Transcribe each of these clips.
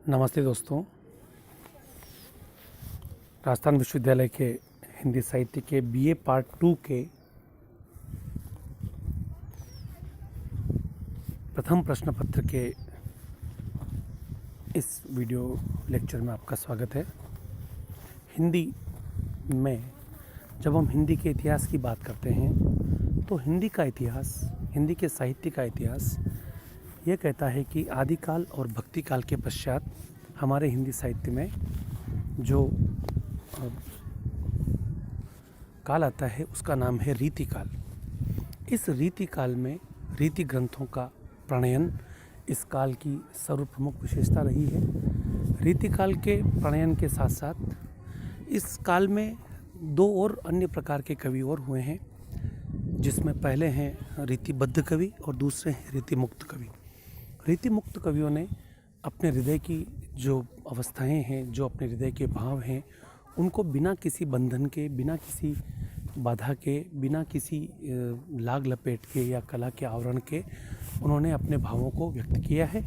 नमस्ते दोस्तों। राजस्थान विश्वविद्यालय के हिंदी साहित्य के बीए पार्ट 2 के प्रथम प्रश्न पत्र के इस वीडियो लेक्चर में आपका स्वागत है। हिंदी में जब हम हिंदी के इतिहास की बात करते हैं तो हिंदी का इतिहास, हिंदी के साहित्य का इतिहास यह कहता है कि आदिकाल और भक्ति काल के पश्चात हमारे हिंदी साहित्य में जो काल आता है उसका नाम है रीति काल। इस रीति काल में रीति ग्रंथों का प्रणयन इस काल की सर्वप्रमुख विशेषता रही है। रीति काल के प्रणयन के साथ साथ इस काल में दो और अन्य प्रकार के कवि और हुए हैं, जिसमें पहले हैं रीतिबद्ध कवि और दूसरे हैं रीतिमुक्त कवि। रीतिमुक्त कवियों ने अपने हृदय की जो अवस्थाएं हैं, जो अपने हृदय के भाव हैं, उनको बिना किसी बंधन के, बिना किसी बाधा के, बिना किसी लाग लपेट के या कला के आवरण के उन्होंने अपने भावों को व्यक्त किया है।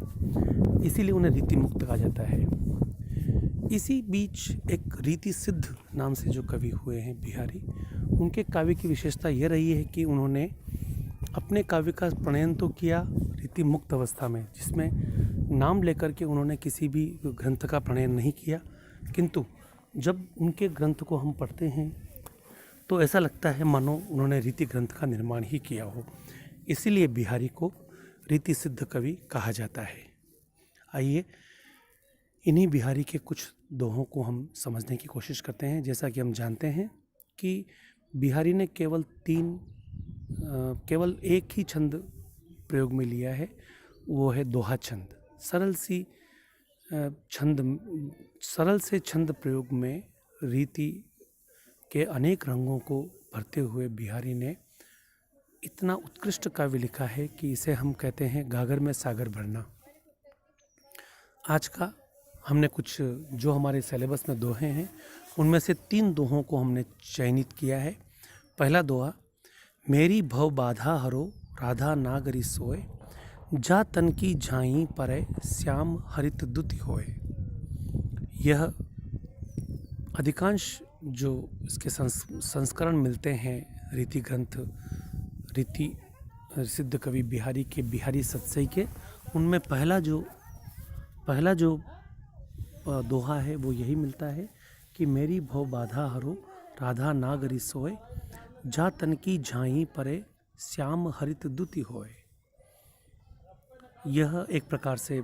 इसीलिए उन्हें रीतिमुक्त कहा जाता है। इसी बीच एक रीति सिद्ध नाम से जो कवि हुए हैं बिहारी, उनके काव्य की विशेषता ये रही है कि उन्होंने अपने काव्य का प्रणयन तो किया रीति मुक्त अवस्था में, जिसमें नाम लेकर के उन्होंने किसी भी ग्रंथ का प्रणयन नहीं किया, किंतु जब उनके ग्रंथ को हम पढ़ते हैं तो ऐसा लगता है मानो उन्होंने रीति ग्रंथ का निर्माण ही किया हो। इसीलिए बिहारी को रीति सिद्ध कवि कहा जाता है। आइए इन्हीं बिहारी के कुछ दोहों को हम समझने की कोशिश करते हैं। जैसा कि हम जानते हैं कि बिहारी ने केवल एक ही छंद प्रयोग में लिया है, वो है दोहा छंद। सरल से छंद प्रयोग में रीति के अनेक रंगों को भरते हुए बिहारी ने इतना उत्कृष्ट काव्य लिखा है कि इसे हम कहते हैं गागर में सागर भरना। आज का हमने कुछ जो हमारे सिलेबस में दोहे हैं उनमें से 3 दोहों को हमने चयनित किया है। पहला दोहा, मेरी भव बाधा हरो राधा नागरी सोए, जा तन की झाई परै श्याम हरित दुति होए। यह अधिकांश जो इसके संस्करण मिलते हैं रीति ग्रंथ, रीति सिद्ध कवि बिहारी के बिहारी सतसई के, उनमें पहला जो दोहा है वो यही मिलता है कि मेरी भव बाधा हरो राधा नागरी सोए, जा तन की झाई परे श्याम हरित दुति होए। यह एक प्रकार से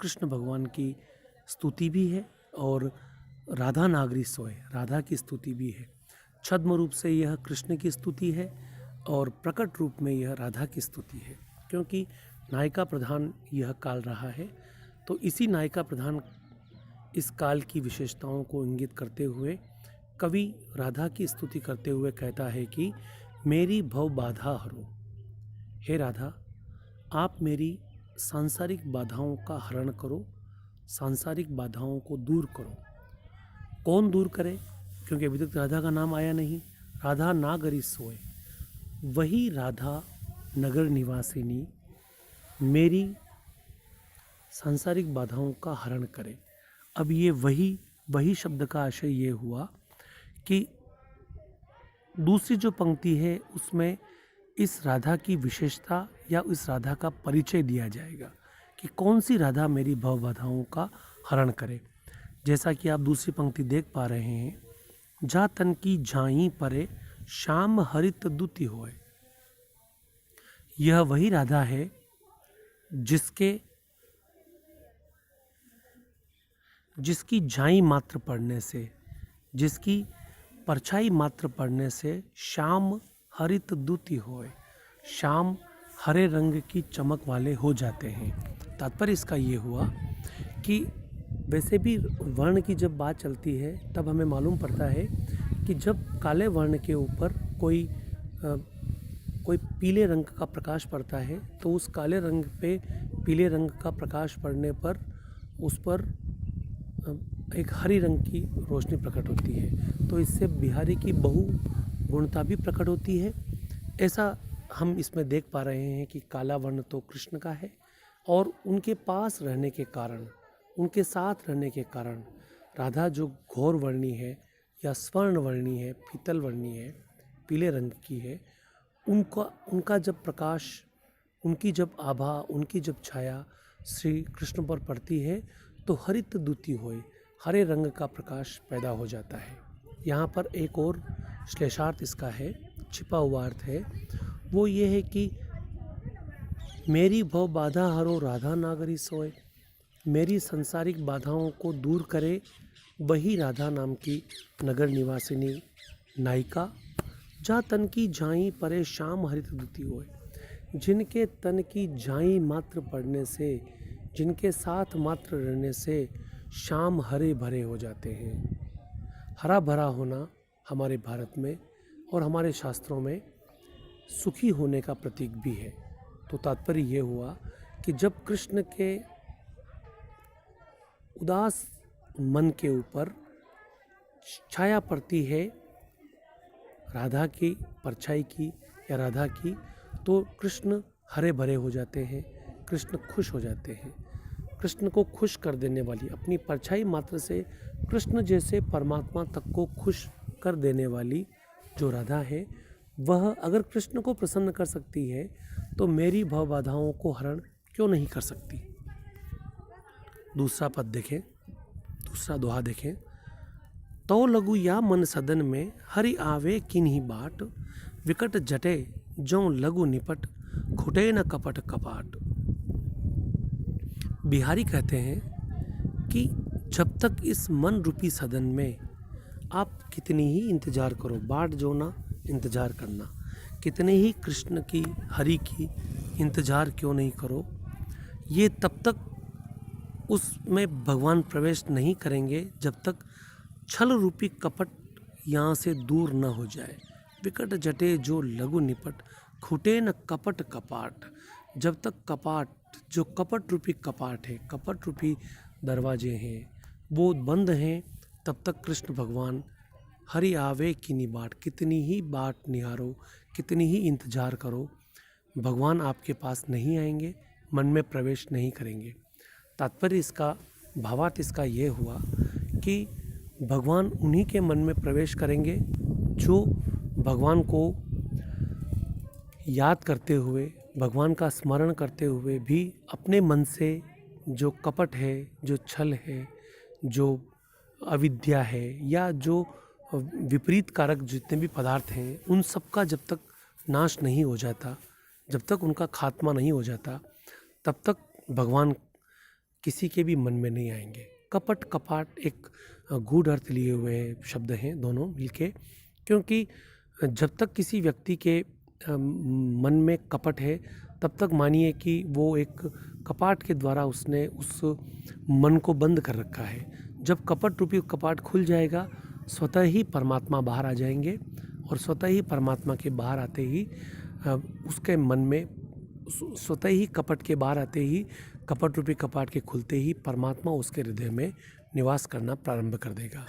कृष्ण भगवान की स्तुति भी है और राधा नागरी सोए, राधा की स्तुति भी है। छद्म रूप से यह कृष्ण की स्तुति है और प्रकट रूप में यह राधा की स्तुति है, क्योंकि नायिका प्रधान यह काल रहा है। तो इसी नायिका प्रधान इस काल की विशेषताओं को इंगित करते हुए कवि राधा की स्तुति करते हुए कहता है कि मेरी भव बाधा हरो, हे राधा आप मेरी सांसारिक बाधाओं का हरण करो, सांसारिक बाधाओं को दूर करो। कौन दूर करे, क्योंकि अभी तक राधा का नाम आया नहीं। राधा नागरी सोए, वही राधा नगर निवासिनी मेरी सांसारिक बाधाओं का हरण करे। अब ये वही शब्द का आशय ये हुआ कि दूसरी जो पंक्ति है उसमें इस राधा की विशेषता या इस राधा का परिचय दिया जाएगा कि कौन सी राधा मेरी भव बाधाओं का हरण करे। जैसा कि आप दूसरी पंक्ति देख पा रहे हैं, जा तन की झाई परे श्याम हरित दुति होए। यह वही राधा है जिसकी झाई मात्र पड़ने से, जिसकी परछाई मात्र पड़ने से श्याम हरित दुति होए, श्याम हरे रंग की चमक वाले हो जाते हैं। तात्पर्य इसका ये हुआ कि वैसे भी वर्ण की जब बात चलती है तब हमें मालूम पड़ता है कि जब काले वर्ण के ऊपर कोई पीले रंग का प्रकाश पड़ता है तो उस काले रंग पे पीले रंग का प्रकाश पड़ने पर उस पर एक हरी रंग की रोशनी प्रकट होती है। तो इससे बिहारी की बहुगुणता भी प्रकट होती है। ऐसा हम इसमें देख पा रहे हैं कि काला वर्ण तो कृष्ण का है और उनके पास रहने के कारण, उनके साथ रहने के कारण राधा जो घोर वर्णी है या स्वर्ण वर्णी है, पीतल वर्णी है, पीले रंग की है, उनका जब प्रकाश, उनकी जब आभा, उनकी जब छाया श्री कृष्ण पर पड़ती है तो हरित दूती होए, हरे रंग का प्रकाश पैदा हो जाता है। यहाँ पर एक और श्लेषार्थ इसका है, छिपा हुआ अर्थ है, वो ये है कि मेरी भव बाधा हरो राधा नागरी सोए, मेरी सांसारिक बाधाओं को दूर करे वही राधा नाम की नगर निवासिनी नायिका, जा तन की झाई परे शाम हरित दूती होए, जिनके तन की झाई मात्र पड़ने से, जिनके साथ मात्र रहने से शाम हरे भरे हो जाते हैं। हरा भरा होना हमारे भारत में और हमारे शास्त्रों में सुखी होने का प्रतीक भी है। तो तात्पर्य ये हुआ कि जब कृष्ण के उदास मन के ऊपर छाया पड़ती है राधा की परछाई की या राधा की, तो कृष्ण हरे भरे हो जाते हैं, कृष्ण खुश हो जाते हैं। कृष्ण को खुश कर देने वाली, अपनी परछाई मात्र से कृष्ण जैसे परमात्मा तक को खुश कर देने वाली जो राधा है, वह अगर कृष्ण को प्रसन्न कर सकती है तो मेरी भव बाधाओं को हरण क्यों नहीं कर सकती। दूसरा पद देखें, दूसरा दोहा देखें, तो लघु या मन सदन में हरि आवे किन्हीं बाट, विकट जटे जो लघु निपट खुटे न कपट कपाट। बिहारी कहते हैं कि जब तक इस मन रूपी सदन में आप कितनी ही इंतज़ार करो, बाट जो ना इंतज़ार करना, कितने ही कृष्ण की हरि की इंतज़ार क्यों नहीं करो, ये तब तक उसमें भगवान प्रवेश नहीं करेंगे जब तक छल रूपी कपट यहाँ से दूर न हो जाए। विकट जटे जो लघु निपट खुटे न कपट कपाट। जब तक कपाट, जो कपट रूपी कपाट है, कपट रूपी दरवाजे हैं, वो बंद हैं, तब तक कृष्ण भगवान हरि आवे किन्हीं बाट, कितनी ही बाट निहारो, कितनी ही इंतज़ार करो, भगवान आपके पास नहीं आएंगे, मन में प्रवेश नहीं करेंगे। तात्पर्य इसका, भावार्थ इसका ये हुआ कि भगवान उन्हीं के मन में प्रवेश करेंगे जो भगवान को याद करते हुए, भगवान का स्मरण करते हुए भी अपने मन से जो कपट है, जो छल है, जो अविद्या है या जो विपरीत कारक जितने भी पदार्थ हैं, उन सब का जब तक नाश नहीं हो जाता, जब तक उनका खात्मा नहीं हो जाता, तब तक भगवान किसी के भी मन में नहीं आएंगे। कपट कपाट एक गूढ़ अर्थ लिए हुए शब्द हैं दोनों मिलके, क्योंकि जब तक किसी व्यक्ति के मन में कपट है तब तक मानिए कि वो एक कपाट के द्वारा उसने उस मन को बंद कर रखा है। जब कपट रूपी कपाट खुल जाएगा, स्वतः ही परमात्मा बाहर आ जाएंगे और स्वतः ही परमात्मा के बाहर आते ही उसके मन में, स्वतः ही कपट के बाहर आते ही, कपट रूपी कपाट के खुलते ही परमात्मा उसके हृदय में निवास करना प्रारंभ कर देगा।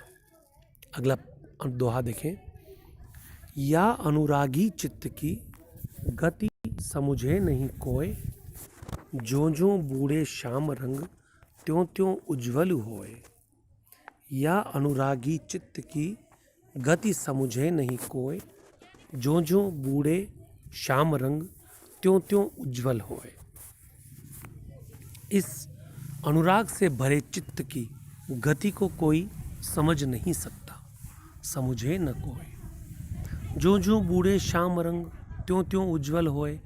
अगला दोहा देखें, या अनुरागी चित्त की गति समुझे नहीं कोय, जो जो बूढ़े श्याम रंग त्यों त्यों उज्ज्वल होए। या अनुरागी चित्त की गति समुझे नहीं कोय, जो जो बूढ़े श्याम रंग त्यों त्यों उज्ज्वल होए। इस अनुराग से भरे चित्त की गति को कोई समझ नहीं सकता, समुझे न कोई। जो जो बूढ़े श्याम रंग त्यों त्यों उज्ज्वल होए,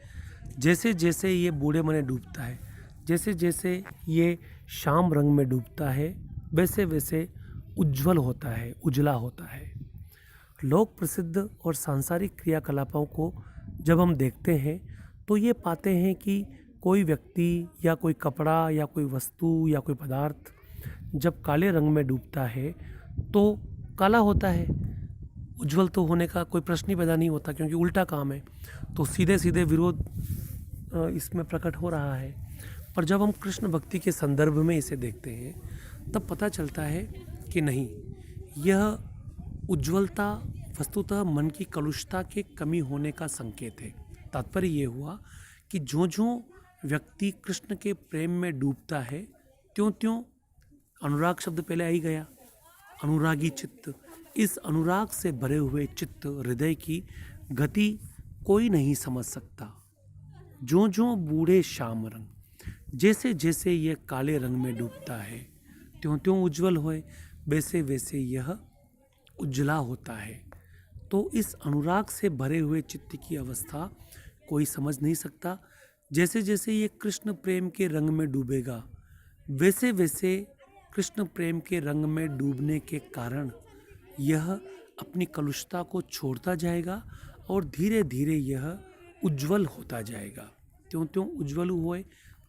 जैसे जैसे ये बूढ़े मने डूबता है, जैसे जैसे ये श्याम रंग में डूबता है, वैसे वैसे उज्ज्वल होता है, उजला होता है। लोक प्रसिद्ध और सांसारिक क्रियाकलापों को जब हम देखते हैं तो ये पाते हैं कि कोई व्यक्ति या कोई कपड़ा या कोई वस्तु या कोई पदार्थ जब काले रंग में डूबता है तो काला होता है, उज्जवल तो होने का कोई प्रश्न ही पैदा नहीं होता, क्योंकि उल्टा काम है। तो सीधे सीधे विरोध इसमें प्रकट हो रहा है। पर जब हम कृष्ण भक्ति के संदर्भ में इसे देखते हैं तब पता चलता है कि नहीं, यह उज्ज्वलता वस्तुतः मन की कलुषता के कमी होने का संकेत है। तात्पर्य ये हुआ कि जो जो व्यक्ति कृष्ण के प्रेम में डूबता है, त्यों त्यों अनुराग शब्द पहले आ ही गया, अनुरागी चित्त। इस अनुराग से भरे हुए चित्त हृदय की गति कोई नहीं समझ सकता। जो जो बूढ़े श्याम रंग, जैसे जैसे यह काले रंग में डूबता है, त्यों त्यों उज्जवल होए, वैसे वैसे यह उज्जला होता है। तो इस अनुराग से भरे हुए चित्त की अवस्था कोई समझ नहीं सकता। जैसे जैसे ये कृष्ण प्रेम के रंग में डूबेगा, वैसे वैसे कृष्ण प्रेम के रंग में डूबने के कारण यह अपनी कलुषता को छोड़ता जाएगा और धीरे धीरे यह उज्जवल होता जाएगा। त्यों त्यों उज्जवल हुए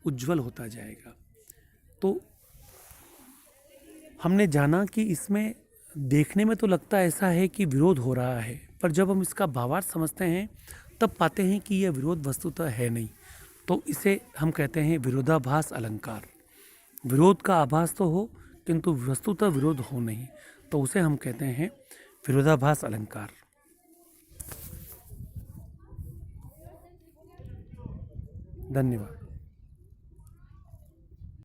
उज्जवल होता जाएगा। तो हमने जाना कि इसमें देखने में तो लगता ऐसा है कि विरोध हो रहा है, पर जब हम इसका भावार्थ समझते हैं तब पाते हैं कि यह विरोध वस्तुतः है नहीं। तो इसे हम कहते हैं विरोधाभास अलंकार। विरोध का आभास तो हो किंतु वस्तुतः विरोध हो नहीं, तो उसे हम कहते हैं विरोधाभास अलंकार। धन्यवाद।